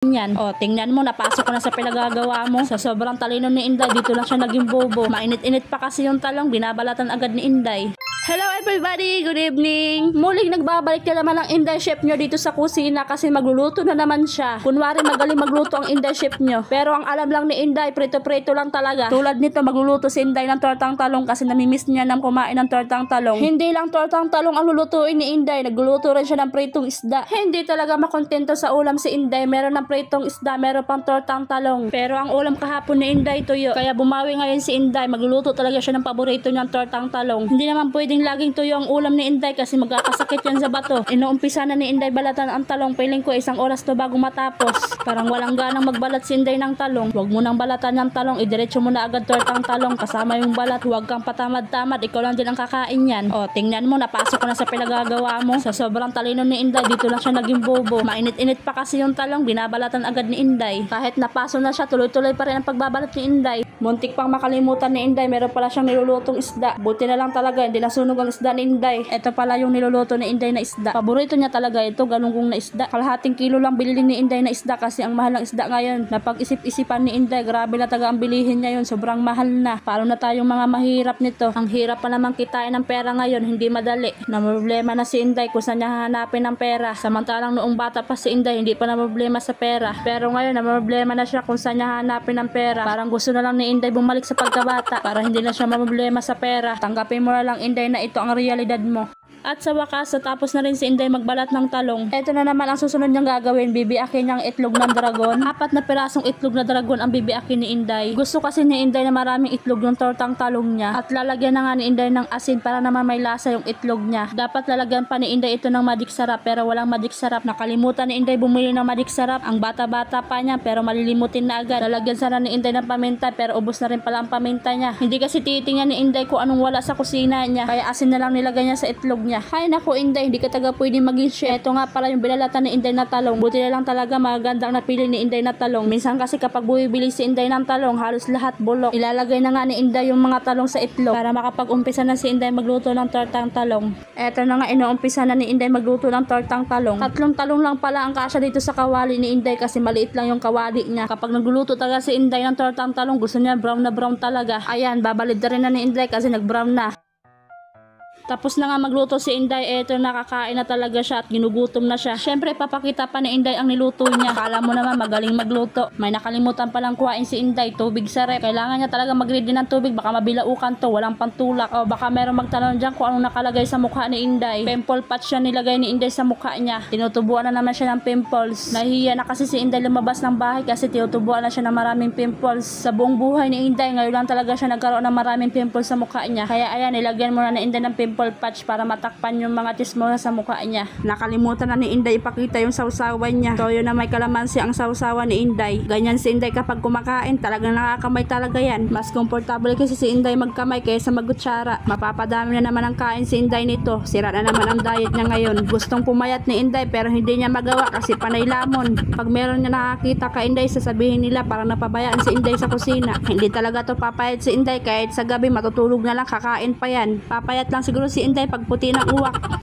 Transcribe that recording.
Yan. O, tingnan mo, napasok ko na sa pinagagawa mo. Sa sobrang talino ni Inday, dito lang siya naging bobo. Mainit-init pa kasi yung talong, binabalatan agad ni Inday. Hello everybody! Good evening! Muling nagbabalik na naman ang Inday chef nyo dito sa kusina kasi magluluto na naman siya. Kunwari magaling magluto ang Inday chef nyo. Pero ang alam lang ni Inday, prito-prito lang talaga. Tulad nito, magluluto si Inday ng tortang talong kasi namimiss niya nang kumain ng tortang talong. Hindi lang tortang talong ang lulutuin ni Inday, nagluluto rin siya ng pritong isda. Hindi talaga makontento sa ulam si Inday. Meron ng pritong isda, meron pang tortang talong. Pero ang ulam kahapon ni Inday tuyo. Kaya bumawi ngayon si Inday, magluluto talaga siya ng paborito niyang tortang talong. Hindi naman pwedeng laging tuyo ang ulam ni Inday kasi magkakasakit yan sa bato. Inuumpisa na ni Inday balatan ang talong. Piling ko 1 oras to bago matapos. Parang walang ganang magbalat si Inday ng talong. Huwag mo nang balatan ng talong, idiretso mo na agad tortang talong kasama yung balat. Huwag kang patamad-tamad, ikaw lang din ang kakain yan. O, tingnan mo, napasok ko na sa pinagagawa mo. Sa sobrang talino ni Inday, dito lang siya naging bobo. Mainit-init pa kasi yung talong, binabalatan agad ni Inday. Kahit napaso na siya, tuloy-tuloy pa rin ang pagbabalat ni Inday. Muntik pang makalimutan ni Inday, meron pala siyang nilulutong isda. Buti na lang talaga, hindi nasunog ang isda ni Inday. Ito pala yung niluluto ni Inday na isda. Paborito niya talaga ito, galunggong na isda. Kalahating kilo lang bilhin ni Inday na isda kasi ang mahal ng isda ngayon. Napag-isip-isipan ni Inday, grabe na taga ang bilihin niya yun, sobrang mahal na. Paano na tayong mga mahirap nito? Ang hirap pa naman kitain ng pera ngayon, hindi madali. Namroblema na si Inday kung saan niya hanapin ng pera. Samantalang noong bata pa si Inday, hindi pa namroblema sa pera. Pero ngayon, namroblema na siya kung saan niya hanapin ng pera. Parang gusto na lang ni Inday bumalik sa pagkabata para hindi na siya mamroblema sa pera. Tanggapin mo na lang Inday na ito ang realidad mo. At sa wakas, natapos na rin si Inday magbalat ng talong. Ito na naman ang susunod niyang gagawin, bibiakin niyang itlog ng dragon. 4 na pirasong itlog na dragon ang bibiakin ni Inday. Gusto kasi ni Inday na maraming itlog yung tortang talong niya. At lalagyan na nga ni Inday ng asin para naman may lasa yung itlog niya. Dapat lalagyan pa ni Inday ito ng magic sarap pero walang magic sarap. Nakalimutan ni Inday bumili ng magic sarap. Ang bata-bata pa niya pero malilimutin na agad. Lalagyan sana ni Inday ng paminta pero ubos na rin pala ang paminta niya. Hindi kasi titingnan ni Inday kung anong wala sa kusina niya. Kaya asin na lang nilagay niya sa itlog niya. Ay naku Inday, hindi ka taga pwedeng maging chef. Ito nga pala yung binalatan ni Inday na talong. Buti na lang talaga magandang napili ni Inday na talong. Minsan kasi kapag bumibili si Inday ng talong, halos lahat bulok. Ilalagay na nga ni Inday yung mga talong sa itlog para makapag-umpisa na si Inday magluto ng tortang talong. Eto na nga, inuumpisa na ni Inday magluto ng tortang talong. 3 talong lang pala ang kasya dito sa kawali ni Inday kasi maliit lang yung kawali niya. Kapag nagluluto talaga si Inday ng tortang talong, gusto niya brown na brown talaga. Ayan, babalid na rin na ni Inday kasi nag-brown na. Tapos na nga magluto si Inday, eto nakakain na talaga siya at ginugutom na siya. Syempre papakita pa ni Inday ang niluto niya. Akala mo naman magaling magluto. May nakalimutan palang kuhain si Inday, tubig sa rep. Kailangan niya talaga mag-ready ng tubig, baka mabilaukan to, walang pantulak. O baka meron magtanong dyan kung anong nakalagay sa mukha ni Inday. Pimple patch siya nilagay ni Inday sa mukha niya. Tinutubuan na naman siya ng pimples. Nahihiya na kasi si Inday lumabas ng bahay kasi tinutubuan na siya ng maraming pimples. Sa buong buhay ni Inday, ngayon lang talaga siya nagkaroon ng maraming pimples sa mukha niya. Kaya ayan, nilagyan mo na ni Inday ng pimple patch para matakpan yung mga chismosa sa mukha niya. Nakalimutan na ni Inday ipakita yung sausawan niya. Toyo na may kalamansi ang sausawan ni Inday. Ganyan si Inday kapag kumakain, talagang nakakamay talaga yan. Mas komportable kasi si Inday magkamay kaysa magkutsara. Mapapadami na naman ang kain si Inday nito. Sira na naman ang diet niya ngayon. Gustong pumayat ni Inday pero hindi niya magawa kasi panay lamon. Pag meron niya nakakita ka Inday, sasabihin nila parang napabayaan si Inday sa kusina. Hindi talaga to papayat si Inday kahit sa gabi matutulog na lang, kakain pa yan. Papayat lang siguro si Inday pag puti ng uwak.